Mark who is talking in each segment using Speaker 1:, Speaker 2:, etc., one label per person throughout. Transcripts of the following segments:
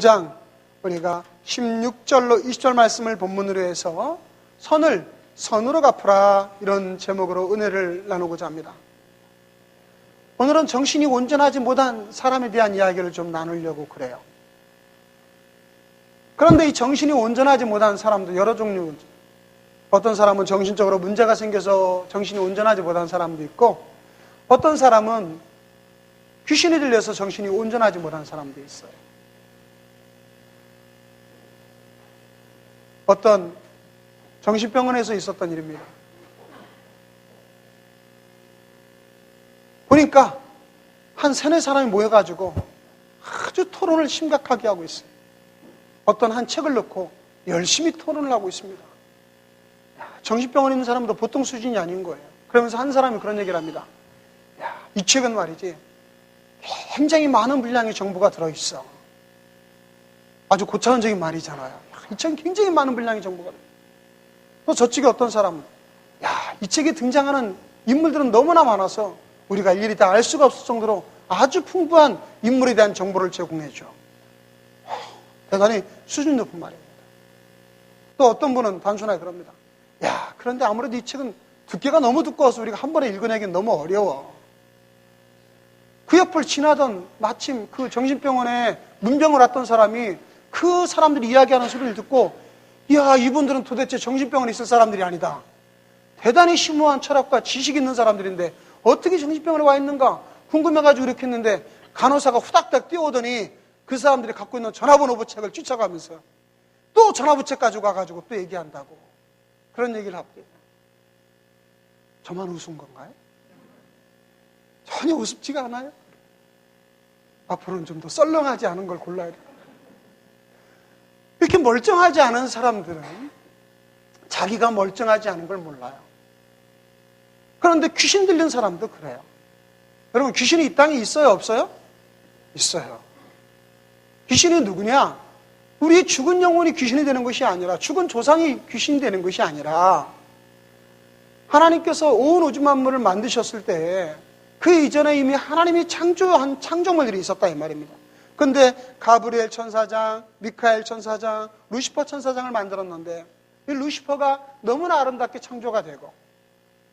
Speaker 1: 5장 우리가 16절로 20절 말씀을 본문으로 해서 선을 선으로 갚으라, 이런 제목으로 은혜를 나누고자 합니다. 오늘은 정신이 온전하지 못한 사람에 대한 이야기를 좀 나누려고 그래요. 그런데 이 정신이 온전하지 못한 사람도 여러 종류, 어떤 사람은 정신적으로 문제가 생겨서 정신이 온전하지 못한 사람도 있고, 어떤 사람은 귀신이 들려서 정신이 온전하지 못한 사람도 있어요. 어떤 정신병원에서 있었던 일입니다. 보니까 한 3-4사람이 모여가지고 아주 토론을 심각하게 하고 있어요. 어떤 한 책을 넣고 열심히 토론을 하고 있습니다. 정신병원에 있는 사람도 보통 수준이 아닌 거예요. 그러면서 한 사람이 그런 얘기를 합니다. 이 책은 말이지 굉장히 많은 분량의 정보가 들어있어. 아주 고차원적인 말이잖아요. 이 책은 굉장히 많은 분량의 정보가 들어있어. 또 저쪽에 어떤 사람은 이 책에 등장하는 인물들은 너무나 많아서 우리가 일일이 다 알 수가 없을 정도로 아주 풍부한 인물에 대한 정보를 제공해줘. 대단히 수준 높은 말입니다. 또 어떤 분은 단순하게 그럽니다. 그런데 아무래도 이 책은 두께가 너무 두꺼워서 우리가 한 번에 읽어내기는 너무 어려워. 그 옆을 지나던 마침 그 정신병원에 문병을 왔던 사람이 그 사람들이 이야기하는 소리를 듣고, 이분들은 도대체 정신병원에 있을 사람들이 아니다. 대단히 심오한 철학과 지식이 있는 사람들인데 어떻게 정신병원에 와 있는가 궁금해가지고 이렇게 했는데, 간호사가 후닥닥 뛰어오더니 그 사람들이 갖고 있는 전화번호 책을 쫓아가면서 또 전화부 책 가지고 와가지고 또 얘기한다고, 그런 얘기를 하고. 저만 우스운 건가요? 전혀 우습지가 않아요. 앞으로는 좀 더 썰렁하지 않은 걸 골라야 돼요. 이렇게 멀쩡하지 않은 사람들은 자기가 멀쩡하지 않은 걸 몰라요. 그런데 귀신 들린 사람도 그래요. 여러분, 귀신이 이 땅에 있어요, 없어요? 있어요. 귀신이 누구냐? 우리의 죽은 영혼이 귀신이 되는 것이 아니라, 죽은 조상이 귀신이 되는 것이 아니라, 하나님께서 온 우주 만물을 만드셨을 때 그 이전에 이미 하나님이 창조한 창조물들이 있었다, 이 말입니다. 그런데 가브리엘 천사장, 미카엘 천사장, 루시퍼 천사장을 만들었는데, 이 루시퍼가 너무나 아름답게 창조가 되고,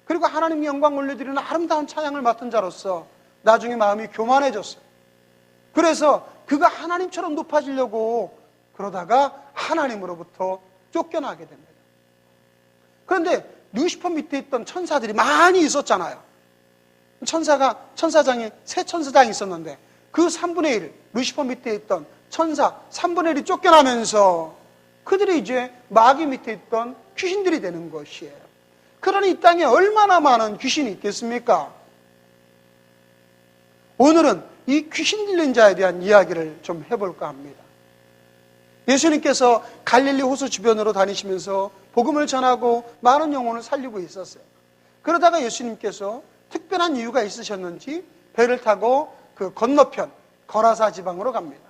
Speaker 1: 그리고 하나님의 영광 올려드리는 아름다운 찬양을 맡은 자로서 나중에 마음이 교만해졌어요. 그래서 그가 하나님처럼 높아지려고 그러다가 하나님으로부터 쫓겨나게 됩니다. 그런데 루시퍼 밑에 있던 천사들이 많이 있었잖아요. 천사장에 세 천사장이 있었는데 그 3분의 1, 루시퍼 밑에 있던 천사 3분의 1이 쫓겨나면서 그들이 이제 마귀 밑에 있던 귀신들이 되는 것이에요. 그러니 이 땅에 얼마나 많은 귀신이 있겠습니까? 오늘은 이 귀신 들린 자에 대한 이야기를 좀 해볼까 합니다. 예수님께서 갈릴리 호수 주변으로 다니시면서 복음을 전하고 많은 영혼을 살리고 있었어요. 그러다가 예수님께서 특별한 이유가 있으셨는지 배를 타고 그 건너편 거라사 지방으로 갑니다.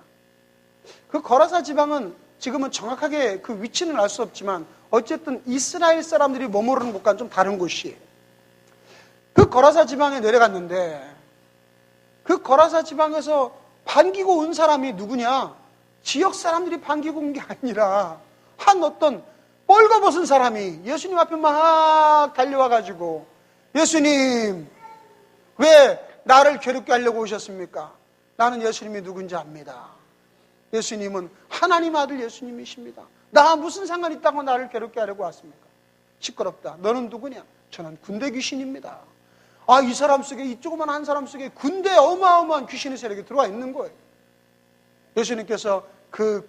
Speaker 1: 그 거라사 지방은 지금은 정확하게 그 위치는 알 수 없지만 어쨌든 이스라엘 사람들이 머무르는 곳과는 좀 다른 곳이에요. 그 거라사 지방에 내려갔는데 그 거라사 지방에서 반기고 온 사람이 누구냐? 지역 사람들이 반기고 온 게 아니라 한 어떤 뻘거벗은 사람이 예수님 앞에 막 달려와가지고, 예수님, 왜 나를 괴롭게 하려고 오셨습니까? 나는 예수님이 누군지 압니다. 예수님은 하나님 아들 예수님이십니다. 나 무슨 상관 있다고 나를 괴롭게 하려고 왔습니까? 시끄럽다. 너는 누구냐? 저는 군대 귀신입니다. 이 사람 속에, 이 조그만 사람 속에 군대 어마어마한 귀신의 세력이 들어와 있는 거예요. 예수님께서 그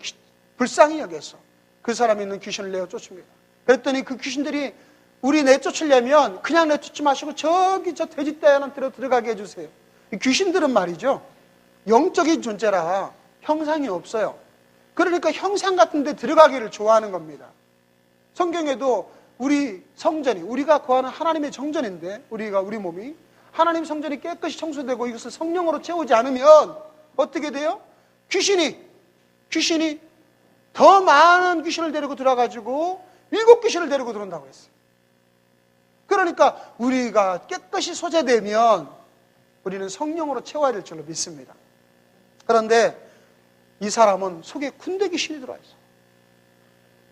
Speaker 1: 불쌍히 여겨서 그 사람이 있는 귀신을 내어 쫓습니다. 그랬더니 그 귀신들이 우리 내쫓으려면 그냥 내쫓지 마시고 저기 저 돼지떼에는 들어가게 해주세요. 이 귀신들은 말이죠, 영적인 존재라 형상이 없어요. 그러니까 형상 같은 데 들어가기를 좋아하는 겁니다. 성경에도 우리 성전이, 우리가 거하는 하나님의 정전인데, 우리 몸이 하나님 성전이 깨끗이 청소되고 이것을 성령으로 채우지 않으면 어떻게 돼요? 귀신이 더 많은 귀신을 데리고 들어가지고 7귀신을 데리고 들어온다고 했어요. 그러니까 우리가 깨끗이 소재되면 우리는 성령으로 채워야 될 줄로 믿습니다. 그런데 이 사람은 속에 군대 귀신이 들어와 있어요.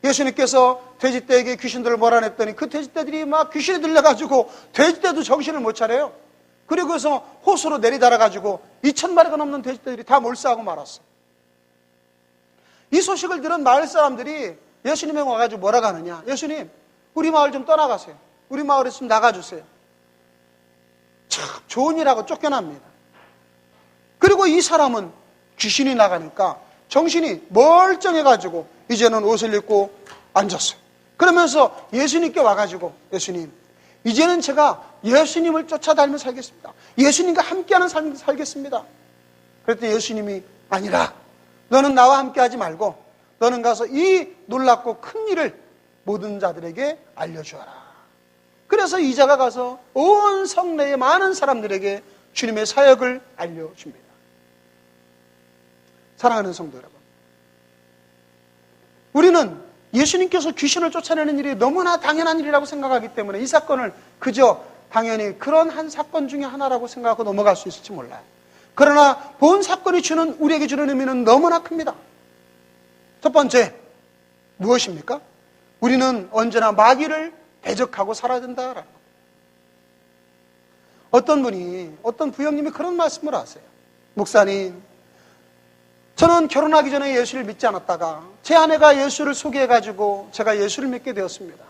Speaker 1: 예수님께서 돼지떼에게 귀신들을 몰아냈더니 그 돼지떼들이 막 귀신이 들려가지고 돼지떼도 정신을 못 차려요. 그리고 그래서 호수로 내리달아가지고 2,000마리가 넘는 돼지떼들이 다 몰수하고 말았어요. 이 소식을 들은 마을 사람들이 예수님에 와가지고 뭐라고 하느냐. 예수님, 우리 마을 좀 떠나가세요. 우리 마을에서 좀 나가주세요. 참 좋은 일하고 쫓겨납니다. 그리고 이 사람은 귀신이 나가니까 정신이 멀쩡해가지고 이제는 옷을 입고 앉았어요. 그러면서 예수님께 와가지고 예수님, 이제는 제가 예수님을 쫓아다니며 살겠습니다. 예수님과 함께하는 삶을 살겠습니다. 그랬더니 예수님이 아니라 너는 나와 함께하지 말고 너는 가서 이 놀랍고 큰 일을 모든 자들에게 알려주어라. 그래서 이자가 가서 온 성내의 많은 사람들에게 주님의 사역을 알려줍니다. 사랑하는 성도 여러분, 우리는 예수님께서 귀신을 쫓아내는 일이 너무나 당연한 일이라고 생각하기 때문에 이 사건을 그저 당연히 그런 한 사건 중에 하나라고 생각하고 넘어갈 수 있을지 몰라요. 그러나 본 사건이 우리에게 주는 의미는 너무나 큽니다. 첫 번째, 무엇입니까? 우리는 언제나 마귀를 대적하고 살아야 된다라는 겁니다. 어떤 부형님이 그런 말씀을 하세요. 목사님, 저는 결혼하기 전에 예수를 믿지 않았다가 제 아내가 예수를 소개해가지고 제가 예수를 믿게 되었습니다.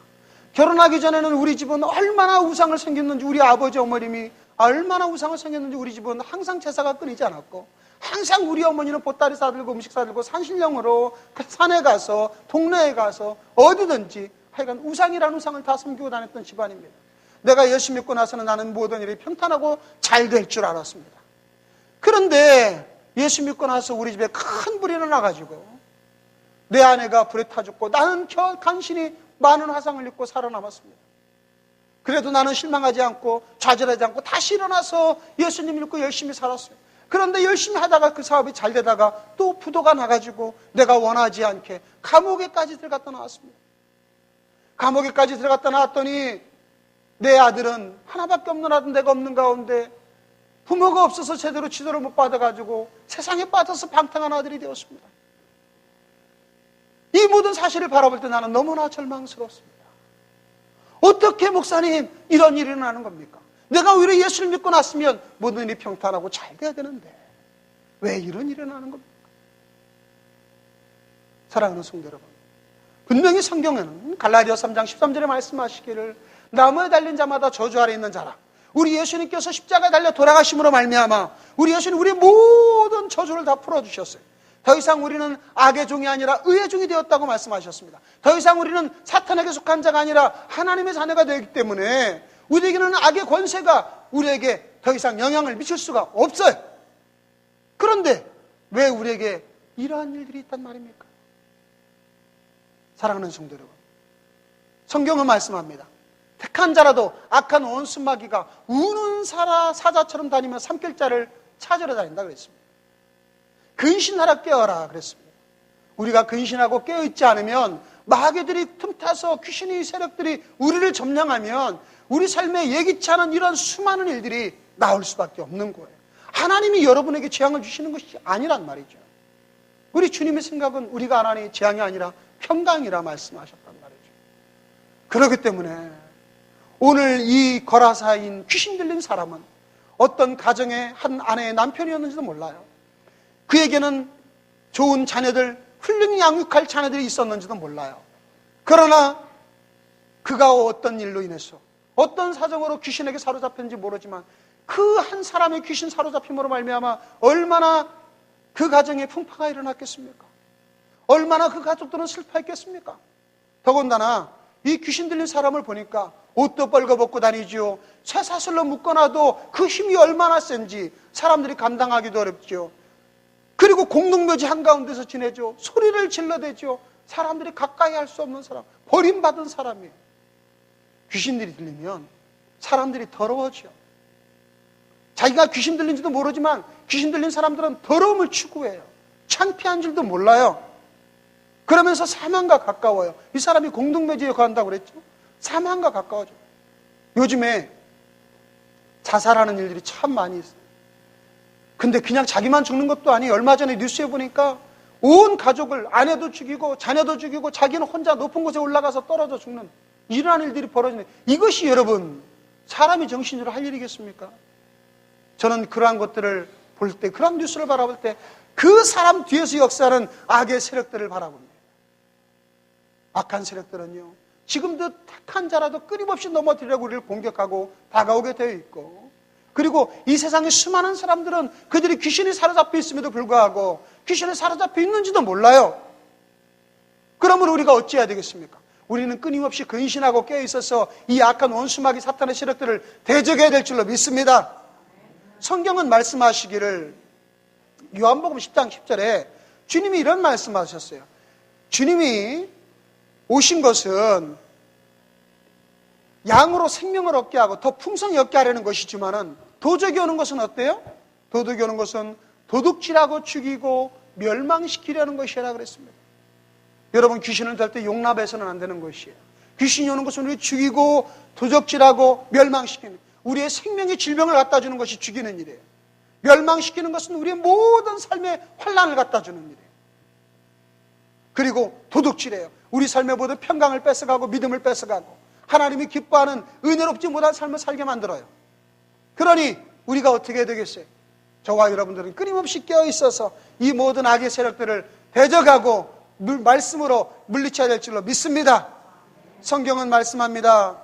Speaker 1: 결혼하기 전에는 우리 집은 얼마나 우상을 섬겼는지, 우리 아버지 어머님이 얼마나 우상을 섬겼는지 우리 집은 항상 제사가 끊이지 않았고, 항상 우리 어머니는 보따리 싸들고 음식 싸들고 산신령으로 산에 가서 동네에 가서 어디든지 하여간 우상이라는 우상을 다 섬기고 다녔던 집안입니다. 내가 예수 믿고 나서는 나는 모든 일이 평탄하고 잘 될 줄 알았습니다. 그런데 예수 믿고 나서 우리 집에 큰 불이 나가지고 내 아내가 불에 타 죽고 나는 간신히 많은 화상을 입고 살아남았습니다. 그래도 나는 실망하지 않고 좌절하지 않고 다시 일어나서 예수님 믿고 열심히 살았어요. 그런데 열심히 하다가 그 사업이 잘 되다가 또 부도가 나가지고 내가 원하지 않게 감옥에까지 들어갔다 나왔습니다. 감옥에까지 들어갔다 나왔더니 내 아들은 하나밖에 없는 아들, 내가 없는 가운데 부모가 없어서 제대로 지도를 못 받아가지고 세상에 빠져서 방탕한 아들이 되었습니다. 이 모든 사실을 바라볼 때 나는 너무나 절망스러웠습니다. 어떻게 목사님 이런 일이 일어나는 겁니까? 내가 오히려 예수를 믿고 났으면 모든 일이 평탄하고 잘 돼야 되는데 왜 이런 일이 일어나는 겁니까? 사랑하는 성도 여러분, 분명히 성경에는 갈라디아 3장 13절에 말씀하시기를 나무에 달린 자마다 저주 아래 있는 자라. 우리 예수님께서 십자가에 달려 돌아가심으로 말미암아 우리 예수님 우리의 모든 저주를 다 풀어주셨어요. 더 이상 우리는 악의 종이 아니라 의의 종이 되었다고 말씀하셨습니다. 더 이상 우리는 사탄에게 속한 자가 아니라 하나님의 자녀가 되기 때문에 우리에게는 악의 권세가 우리에게 더 이상 영향을 미칠 수가 없어요. 그런데 왜 우리에게 이러한 일들이 있단 말입니까? 사랑하는 성도 여러분, 성경은 말씀합니다. 택한 자라도 악한 원수마귀가 우는 사자처럼 다니며 삼킬 자를 찾으러 다닌다 그랬습니다. 근신하라 깨어라 그랬습니다. 우리가 근신하고 깨어있지 않으면 마귀들이 틈타서 귀신의 세력들이 우리를 점령하면 우리 삶에 예기치 않은 이런 수많은 일들이 나올 수밖에 없는 거예요. 하나님이 여러분에게 재앙을 주시는 것이 아니란 말이죠. 우리 주님의 생각은 우리가 하나님의 재앙이 아니라 평강이라 말씀하셨단 말이죠. 그렇기 때문에 오늘 이 거라사인 귀신 들린 사람은 어떤 가정의 한 아내의 남편이었는지도 몰라요. 그에게는 좋은 자녀들, 훌륭히 양육할 자녀들이 있었는지도 몰라요. 그러나 그가 어떤 일로 인해서 어떤 사정으로 귀신에게 사로잡혔는지 모르지만 그 한 사람의 귀신 사로잡힘으로 말미암아 얼마나 그 가정에 풍파가 일어났겠습니까? 얼마나 그 가족들은 슬퍼했겠습니까? 더군다나 이 귀신 들린 사람을 보니까 옷도 벌거벗고 다니지요. 쇠사슬로 묶어놔도 그 힘이 얼마나 센지 사람들이 감당하기도 어렵죠. 그리고 공동묘지 한가운데서 지내죠. 소리를 질러대죠. 사람들이 가까이 할 수 없는 사람, 버림받은 사람이에요. 귀신들이 들리면 사람들이 더러워져. 자기가 귀신 들린지도 모르지만 귀신 들린 사람들은 더러움을 추구해요. 창피한 줄도 몰라요. 그러면서 사망과 가까워요. 이 사람이 공동묘지에 거한다고 그랬죠. 사망과 가까워져요. 요즘에 자살하는 일들이 참 많이 있어요. 근데 그냥 자기만 죽는 것도 아니에요. 얼마 전에 뉴스에 보니까 온 가족을, 아내도 죽이고 자녀도 죽이고 자기는 혼자 높은 곳에 올라가서 떨어져 죽는 이러한 일들이 벌어지는, 이것이 여러분 사람이 정신으로 할 일이겠습니까? 저는 그러한 것들을 볼 때, 그런 뉴스를 바라볼 때 그 사람 뒤에서 역사하는 악의 세력들을 바라봅니다. 악한 세력들은요, 지금도 택한 자라도 끊임없이 넘어뜨리려고 우리를 공격하고 다가오게 되어 있고, 그리고 이 세상에 수많은 사람들은 그들이 귀신이 사로잡혀 있음에도 불구하고 귀신이 사로잡혀 있는지도 몰라요. 그러면 우리가 어찌해야 되겠습니까? 우리는 끊임없이 근신하고 깨어있어서 이 악한 원수마귀 사탄의 세력들을 대적해야 될 줄로 믿습니다. 성경은 말씀하시기를, 요한복음 10장 10절에 주님이 이런 말씀하셨어요. 주님이 오신 것은 양으로 생명을 얻게 하고 더 풍성히 얻게 하려는 것이지만은, 도적이 오는 것은 어때요? 도둑이 오는 것은 도둑질하고 죽이고 멸망시키려는 것이라 그랬습니다. 여러분, 귀신은 절대 용납해서는 안 되는 것이에요. 귀신이 오는 것은 우리 죽이고 도적질하고 멸망시키는, 우리의 생명의 질병을 갖다 주는 것이 죽이는 일이에요. 멸망시키는 것은 우리의 모든 삶의 환난을 갖다 주는 일이에요. 그리고 도둑질해요. 우리 삶의 모든 평강을 뺏어가고 믿음을 뺏어가고 하나님이 기뻐하는 은혜롭지 못한 삶을 살게 만들어요. 그러니 우리가 어떻게 해야 되겠어요? 저와 여러분들은 끊임없이 깨어있어서 이 모든 악의 세력들을 대적하고 말씀으로 물리쳐야 될 줄로 믿습니다. 성경은 말씀합니다.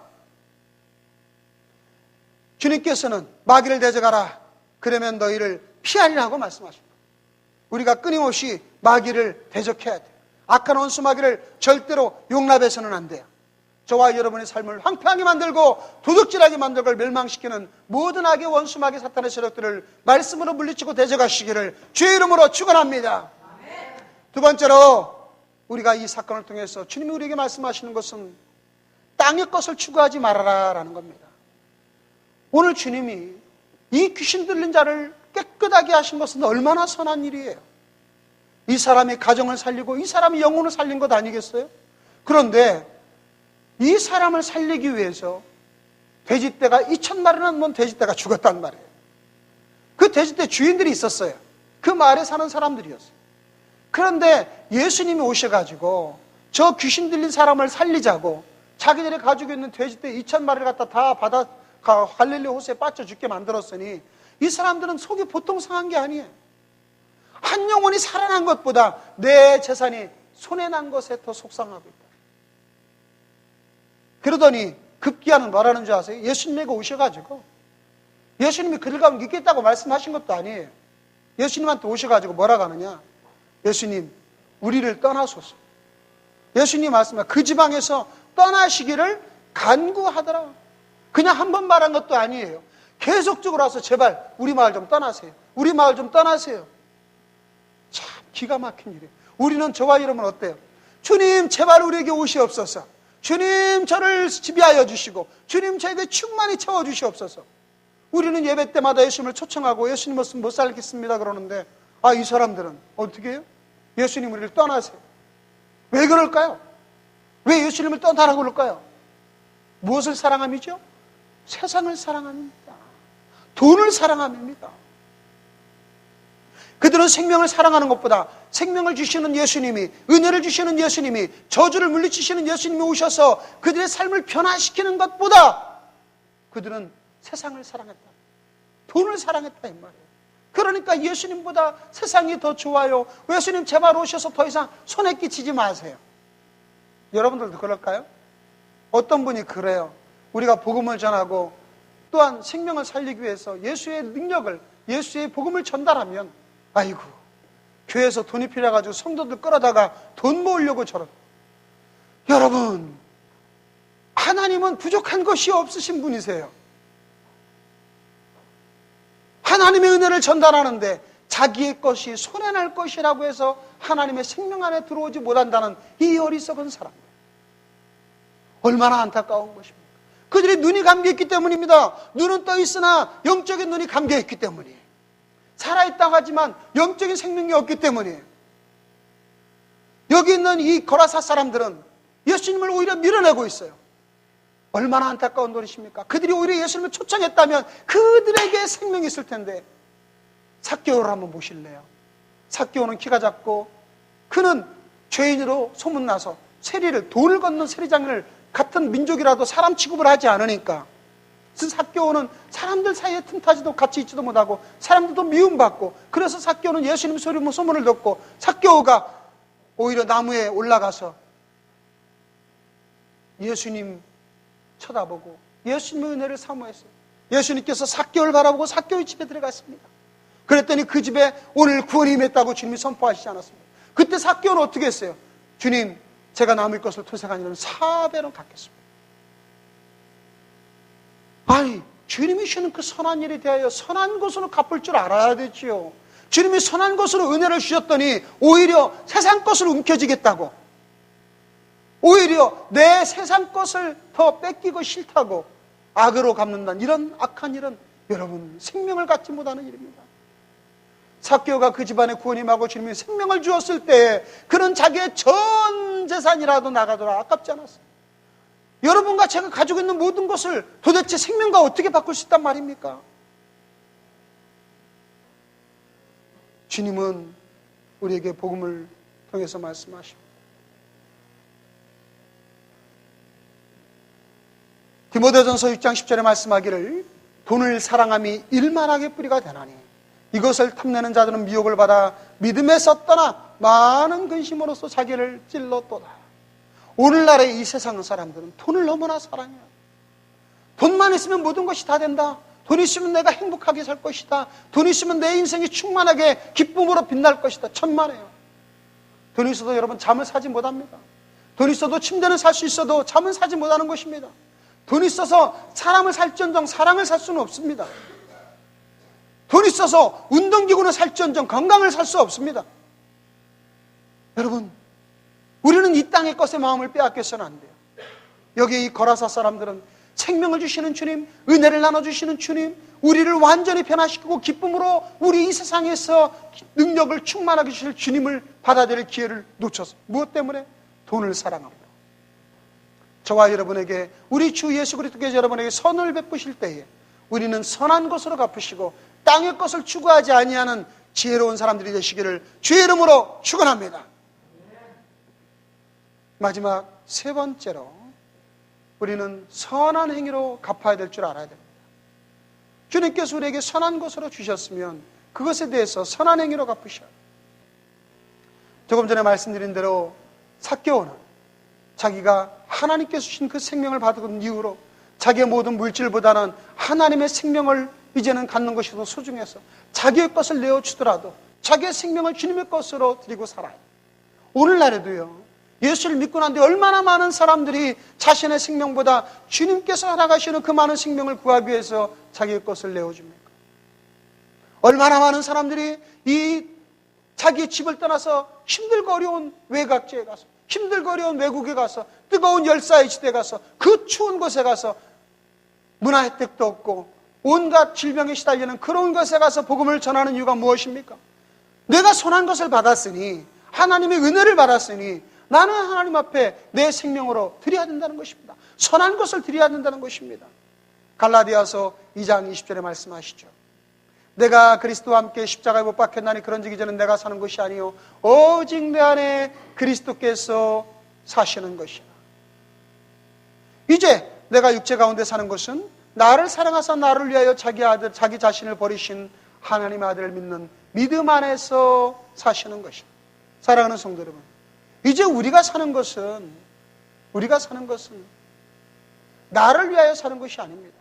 Speaker 1: 주님께서는 마귀를 대적하라, 그러면 너희를 피하리라고 말씀하십니다. 우리가 끊임없이 마귀를 대적해야 돼요. 악한 원수 마귀를 절대로 용납해서는 안 돼요. 저와 여러분의 삶을 황폐하게 만들고 도둑질하게 만들고 멸망시키는 모든 악의 원수 마귀 사탄의 세력들을 말씀으로 물리치고 대적하시기를 주의 이름으로 축원합니다. 두 번째로, 우리가 이 사건을 통해서 주님이 우리에게 말씀하시는 것은 땅의 것을 추구하지 말아라 라는 겁니다. 오늘 주님이 이 귀신 들린 자를 깨끗하게 하신 것은 얼마나 선한 일이에요. 이 사람이 가정을 살리고 이 사람이 영혼을 살린 것 아니겠어요? 그런데 이 사람을 살리기 위해서 돼지떼가 2,000마리나 넘는 돼지떼가 죽었단 말이에요. 그 돼지떼 주인들이 있었어요. 그 마을에 사는 사람들이었어요. 그런데 예수님이 오셔가지고 저 귀신 들린 사람을 살리자고 자기들이 가지고 있는 돼지떼 2,000마리를 갖다 다 바다 갈릴리 호수에 빠져 죽게 만들었으니 이 사람들은 속이 보통 상한 게 아니에요. 한 영혼이 살아난 것보다 내 재산이 손해 난 것에 더 속상하고 있다. 그러더니 급기야는 뭐라는 줄 아세요? 예수님에게 오셔가지고, 예수님이 그들 가운데 있겠다고 말씀하신 것도 아니에요. 예수님한테 오셔가지고 뭐라고 하느냐? 예수님, 우리를 떠나소서. 예수님 말씀하시면 그 지방에서 떠나시기를 간구하더라. 그냥 한 번 말한 것도 아니에요. 계속적으로 와서 제발 우리 마을 좀 떠나세요. 우리 마을 좀 떠나세요. 참 기가 막힌 일이에요. 우리는 저와 여러분 어때요? 주님 제발 우리에게 오시옵소서. 주님 저를 지배하여 주시고 주님 저에게 충만히 채워주시옵소서. 우리는 예배 때마다 예수님을 초청하고 예수님 없으면 못 살겠습니다 그러는데, 이 사람들은 어떻게 해요? 예수님 우리를 떠나세요. 왜 그럴까요? 왜 예수님을 떠나라고 그럴까요? 무엇을 사랑함이죠? 세상을 사랑합니다. 돈을 사랑합니다. 그들은 생명을 사랑하는 것보다 생명을 주시는 예수님이, 은혜를 주시는 예수님이, 저주를 물리치시는 예수님이 오셔서 그들의 삶을 변화시키는 것보다 그들은 세상을 사랑했다. 돈을 사랑했다 이 말이에요. 그러니까 예수님보다 세상이 더 좋아요. 예수님 제발 오셔서 더 이상 손에 끼치지 마세요. 여러분들도 그럴까요? 어떤 분이 그래요. 우리가 복음을 전하고 또한 생명을 살리기 위해서 예수의 능력을, 예수의 복음을 전달하면 아이고 교회에서 돈이 필요해가지고 성도들 끌어다가 돈 모으려고 저런. 여러분, 하나님은 부족한 것이 없으신 분이세요. 하나님의 은혜를 전달하는데 자기의 것이 손해날 것이라고 해서 하나님의 생명 안에 들어오지 못한다는 이 어리석은 사람, 얼마나 안타까운 것입니까? 그들의 눈이 감겨있기 때문입니다. 눈은 떠 있으나 영적인 눈이 감겨있기 때문이에요. 살아있다고 하지만 영적인 생명이 없기 때문이에요. 여기 있는 이 거라사 사람들은 예수님을 오히려 밀어내고 있어요. 얼마나 안타까운 노릇입니까? 그들이 오히려 예수님을 초청했다면 그들에게 생명이 있을 텐데. 삭개오를 한번 보실래요? 삭개오는 키가 작고 그는 죄인으로 소문나서 돈을 걷는 세리장을 같은 민족이라도 사람 취급을 하지 않으니까 삭개오는 사람들 사이에 틈타지도 같이 있지도 못하고 사람들도 미움받고, 그래서 삭개오는 예수님 소문을 듣고 삭개오가 오히려 나무에 올라가서 예수님 쳐다보고 예수님의 은혜를 사모했어요. 예수님께서 삭개오를 바라보고 삭개오의 집에 들어갔습니다. 그랬더니 그 집에 오늘 구원이 임했다고 주님이 선포하시지 않았습니다. 그때 삭개오는 어떻게 했어요? 주님, 제가 남을 것을 토색한 일은 4배로 갚겠습니다. 아니, 주님이 주시는 그 선한 일에 대하여 선한 것으로 갚을 줄 알아야 되지요. 주님이 선한 것으로 은혜를 주셨더니 오히려 세상 것을 움켜쥐겠다고, 오히려 내 세상 것을 더 뺏기고 싫다고 악으로 갚는다는 이런 악한 일은 여러분 생명을 갖지 못하는 일입니다. 삭개오가 그 집안에 구원이 임하고 주님이 생명을 주었을 때 그는 자기의 전 재산이라도 나가더라 아깝지 않았어요. 여러분과 제가 가지고 있는 모든 것을 도대체 생명과 어떻게 바꿀 수 있단 말입니까? 주님은 우리에게 복음을 통해서 말씀하십니다. 디모데전서 6장 10절에 말씀하기를 돈을 사랑함이 일만하게 뿌리가 되나니 이것을 탐내는 자들은 미혹을 받아 믿음에 썼더나 많은 근심으로써 자기를 찔렀도다. 오늘날의 이 세상 사람들은 돈을 너무나 사랑해요. 돈만 있으면 모든 것이 다 된다. 돈 있으면 내가 행복하게 살 것이다. 돈 있으면 내 인생이 충만하게 기쁨으로 빛날 것이다. 천만에요. 돈 있어도 여러분 잠을 사지 못합니다. 돈 있어도 침대는 살 수 있어도 잠은 사지 못하는 것입니다. 돈 있어서 사람을 살지언정 사랑을 살 수는 없습니다. 돈 있어서 운동기구는 살지언정 건강을 살 수 없습니다. 여러분, 우리는 이 땅의 것에 마음을 빼앗겨서는 안 돼요. 여기 이 거라사 사람들은 생명을 주시는 주님, 은혜를 나눠주시는 주님, 우리를 완전히 변화시키고 기쁨으로 우리 이 세상에서 능력을 충만하게 주실 주님을 받아들일 기회를 놓쳤어요. 무엇 때문에? 돈을 사랑합니다. 저와 여러분에게, 우리 주 예수 그리스도께서 여러분에게 선을 베푸실 때에 우리는 선한 것으로 갚으시고 땅의 것을 추구하지 아니하는 지혜로운 사람들이 되시기를 주의 이름으로 축원합니다. 마지막 세 번째로 우리는 선한 행위로 갚아야 될 줄 알아야 됩니다. 주님께서 우리에게 선한 것으로 주셨으면 그것에 대해서 선한 행위로 갚으셔야 합니다. 조금 전에 말씀드린 대로 삭개오는 자기가 하나님께서 주신 그 생명을 받은 이후로 자기의 모든 물질보다는 하나님의 생명을 이제는 갖는 것이 더 소중해서 자기의 것을 내어주더라도 자기의 생명을 주님의 것으로 드리고 살아요. 오늘날에도요, 예수를 믿고 난 뒤 얼마나 많은 사람들이 자신의 생명보다 주님께서 살아가시는 그 많은 생명을 구하기 위해서 자기의 것을 내어줍니까? 얼마나 많은 사람들이 이 자기의 집을 떠나서 힘들고 어려운 외곽지에 가서, 힘들고 어려운 외국에 가서, 뜨거운 열사의 지대에 가서, 그 추운 곳에 가서 문화 혜택도 없고 온갖 질병에 시달리는 그런 곳에 가서 복음을 전하는 이유가 무엇입니까? 내가 선한 것을 받았으니, 하나님의 은혜를 받았으니 나는 하나님 앞에 내 생명으로 드려야 된다는 것입니다. 선한 것을 드려야 된다는 것입니다. 갈라디아서 2장 20절에 말씀하시죠. 내가 그리스도와 함께 십자가에 못 박혔나니 그런즉 이제는 내가 사는 것이 아니요 오직 내 안에 그리스도께서 사시는 것이라. 이제 내가 육체 가운데 사는 것은 나를 사랑하사 나를 위하여 자기 아들, 자기 자신을 버리신 하나님의 아들을 믿는 믿음 안에서 사시는 것이다. 사랑하는 성도 여러분, 이제 우리가 사는 것은 나를 위하여 사는 것이 아닙니다.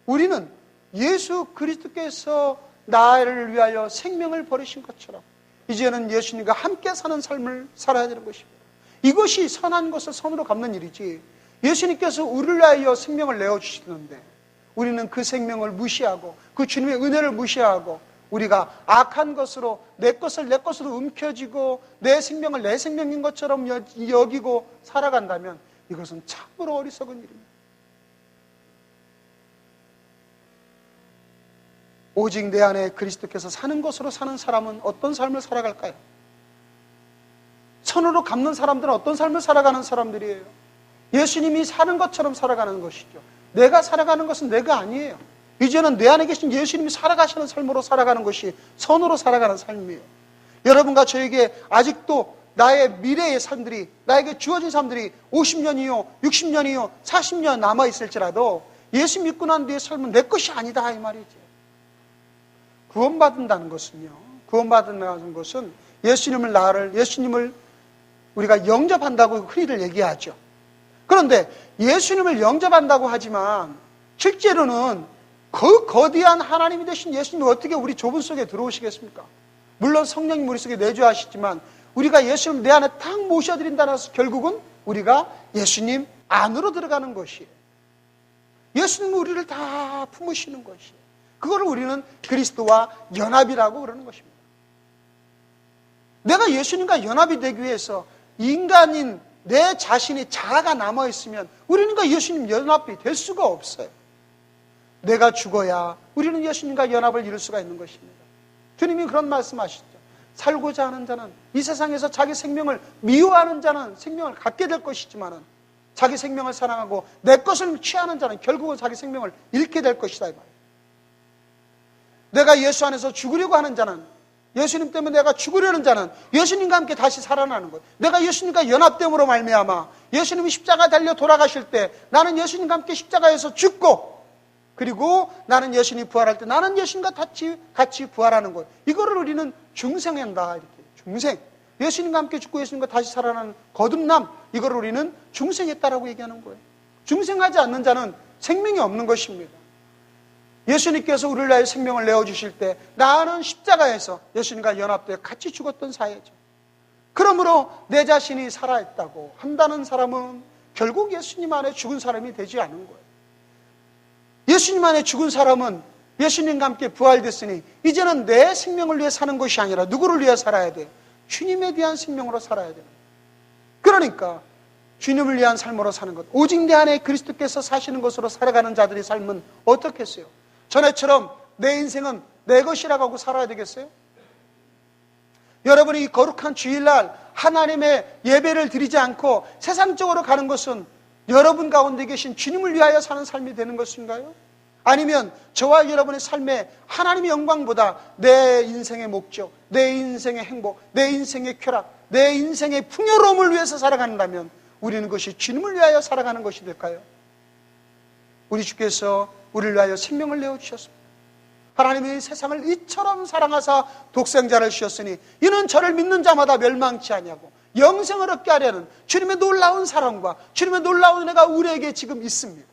Speaker 1: 우리는 예수 그리스도께서 나를 위하여 생명을 버리신 것처럼 이제는 예수님과 함께 사는 삶을 살아야 되는 것입니다. 이것이 선한 것을 선으로 갚는 일이지, 예수님께서 우리를 위하여 생명을 내어주시는데 우리는 그 생명을 무시하고 그 주님의 은혜를 무시하고 우리가 악한 것으로 내 것을 내 것으로 움켜쥐고 내 생명을 내 생명인 것처럼 여기고 살아간다면 이것은 참으로 어리석은 일입니다. 오직 내 안에 그리스도께서 사는 것으로 사는 사람은 어떤 삶을 살아갈까요? 선으로 갚는 사람들은 어떤 삶을 살아가는 사람들이에요? 예수님이 사는 것처럼 살아가는 것이죠. 내가 살아가는 것은 내가 아니에요. 이제는 내 안에 계신 예수님이 살아가시는 삶으로 살아가는 것이 선으로 살아가는 삶이에요. 여러분과 저에게 아직도 나의 미래의 삶들이, 나에게 주어진 삶들이 50년이요, 60년이요, 40년 남아있을지라도 예수 믿고 난 뒤의 삶은 내 것이 아니다 이 말이지. 구원받는다는 것은요, 구원받는다는 것은 예수님을 우리가 영접한다고 흔히들 얘기하죠. 그런데 예수님을 영접한다고 하지만 실제로는 그 거대한 하나님이 되신 예수님이 어떻게 우리 좁은 속에 들어오시겠습니까? 물론 성령님 우리 속에 내주하시지만 우리가 예수님을 내 안에 탁 모셔드린다는 것은 결국은 우리가 예수님 안으로 들어가는 것이에요. 예수님은 우리를 다 품으시는 것이에요. 그걸 우리는 그리스도와 연합이라고 그러는 것입니다. 내가 예수님과 연합이 되기 위해서 인간인 내 자신이 자아가 남아있으면 우리는 그 예수님 연합이 될 수가 없어요. 내가 죽어야 우리는 예수님과 연합을 이룰 수가 있는 것입니다. 주님이 그런 말씀하시죠. 살고자 하는 자는, 이 세상에서 자기 생명을 미워하는 자는 생명을 갖게 될 것이지만 자기 생명을 사랑하고 내 것을 취하는 자는 결국은 자기 생명을 잃게 될 것이다 이 말이에요. 내가 예수 안에서 죽으려고 하는 자는, 예수님 때문에 내가 죽으려는 자는 예수님과 함께 다시 살아나는 것. 내가 예수님과 연합됨으로 말미암아 예수님이 십자가 달려 돌아가실 때 나는 예수님과 함께 십자가에서 죽고, 그리고 나는 예수님이 부활할 때 나는 예수님과 같이 부활하는 것. 이거를 우리는 중생한다 이렇게. 중생. 예수님과 함께 죽고 예수님과 다시 살아나는 거듭남. 이거를 우리는 중생했다라고 얘기하는 거예요. 중생하지 않는 자는 생명이 없는 것입니다. 예수님께서 우리를 위하여 생명을 내어주실 때 나는 십자가에서 예수님과 연합되어 같이 죽었던 사회죠. 그러므로 내 자신이 살아있다고 한다는 사람은 결국 예수님 안에 죽은 사람이 되지 않은 거예요. 예수님 안에 죽은 사람은 예수님과 함께 부활됐으니 이제는 내 생명을 위해 사는 것이 아니라 누구를 위해 살아야 돼? 주님에 대한 생명으로 살아야 되는 거예요. 그러니까 주님을 위한 삶으로 사는 것, 오직 내 안에 그리스도께서 사시는 것으로 살아가는 자들의 삶은 어떻겠어요? 전에처럼 내 인생은 내 것이라고 하고 살아야 되겠어요? 여러분이 이 거룩한 주일날 하나님의 예배를 드리지 않고 세상적으로 가는 것은 여러분 가운데 계신 주님을 위하여 사는 삶이 되는 것인가요? 아니면 저와 여러분의 삶에 하나님의 영광보다 내 인생의 목적, 내 인생의 행복, 내 인생의 쾌락, 내 인생의 풍요로움을 위해서 살아간다면 우리는 그것이 주님을 위하여 살아가는 것이 될까요? 우리 주께서 우리를 위하여 생명을 내어주셨습니다. 하나님이 세상을 이처럼 사랑하사 독생자를 주셨으니 이는 저를 믿는 자마다 멸망치 아니하고 영생을 얻게 하려는 주님의 놀라운 사랑과 주님의 놀라운 은혜가 우리에게 지금 있습니다.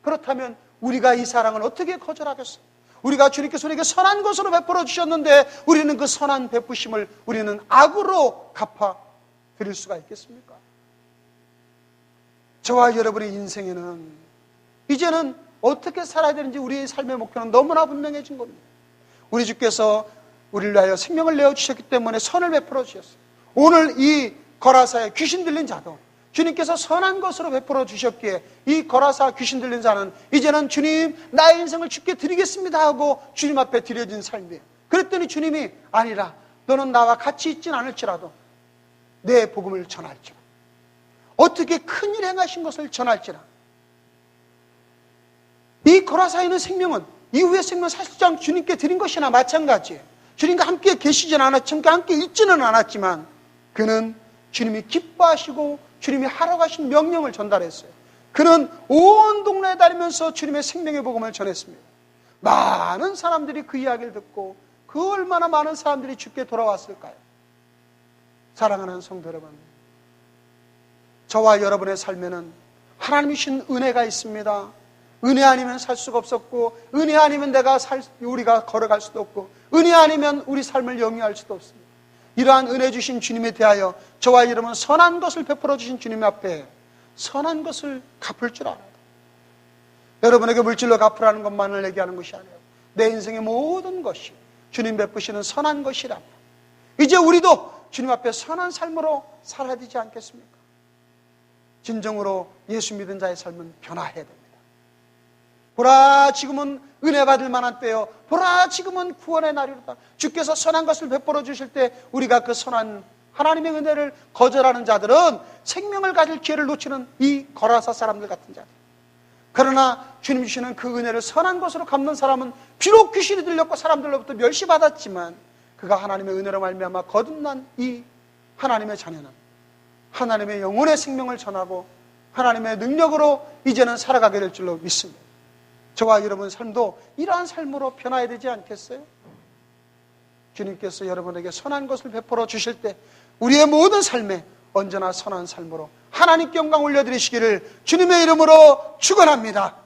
Speaker 1: 그렇다면 우리가 이 사랑을 어떻게 거절하겠어요? 우리가 주님께서 우리에게 선한 것으로 베풀어 주셨는데 우리는 그 선한 베푸심을 우리는 악으로 갚아 드릴 수가 있겠습니까? 저와 여러분의 인생에는 이제는 어떻게 살아야 되는지 우리의 삶의 목표는 너무나 분명해진 겁니다. 우리 주께서 우리를 위하여 생명을 내어주셨기 때문에 선을 베풀어 주셨어요. 오늘 이 거라사에 귀신 들린 자도 주님께서 선한 것으로 베풀어 주셨기에 이 거라사 귀신 들린 자는 이제는 주님 나의 인생을 주께 드리겠습니다 하고 주님 앞에 드려진 삶이에요. 그랬더니 주님이 아니라 너는 나와 같이 있진 않을지라도 내 복음을 전할지라, 어떻게 큰일 행하신 것을 전할지라. 이 거라사에 있는 생명은 이후의 생명은 사실상 주님께 드린 것이나 마찬가지예요. 주님과 함께 계시진 않았지만 함께 있지는 않았지만 그는 주님이 기뻐하시고 주님이 하라고 하신 명령을 전달했어요. 그는 온 동네에 다니면서 주님의 생명의 복음을 전했습니다. 많은 사람들이 그 이야기를 듣고 그 얼마나 많은 사람들이 주께 돌아왔을까요? 사랑하는 성도 여러분, 저와 여러분의 삶에는 하나님이 주신 은혜가 있습니다. 은혜 아니면 살 수가 없었고, 은혜 아니면 우리가 걸어갈 수도 없고, 은혜 아니면 우리 삶을 영위할 수도 없습니다. 이러한 은혜 주신 주님에 대하여 저와 여러분은 선한 것을 베풀어 주신 주님 앞에 선한 것을 갚을 줄 알아요. 여러분에게 물질로 갚으라는 것만을 얘기하는 것이 아니에요. 내 인생의 모든 것이 주님 베푸시는 선한 것이라. 이제 우리도 주님 앞에 선한 삶으로 살아야 되지 않겠습니까? 진정으로 예수 믿은 자의 삶은 변화해야 됩니다. 보라 지금은 은혜 받을 만한 때요, 보라 지금은 구원의 날이로다. 주께서 선한 것을 베풀어 주실 때 우리가 그 선한 하나님의 은혜를 거절하는 자들은 생명을 가질 기회를 놓치는 이 거라사 사람들 같은 자들. 그러나 주님 주시는 그 은혜를 선한 것으로 갚는 사람은 비록 귀신이 들렸고 사람들로부터 멸시받았지만 그가 하나님의 은혜로 말미암아 거듭난 이 하나님의 자녀는 하나님의 영혼의 생명을 전하고 하나님의 능력으로 이제는 살아가게 될 줄로 믿습니다. 저와 여러분 삶도 이러한 삶으로 변화해야 되지 않겠어요? 주님께서 여러분에게 선한 것을 베풀어 주실 때 우리의 모든 삶에 언제나 선한 삶으로 하나님께 영광 올려드리시기를 주님의 이름으로 축원합니다.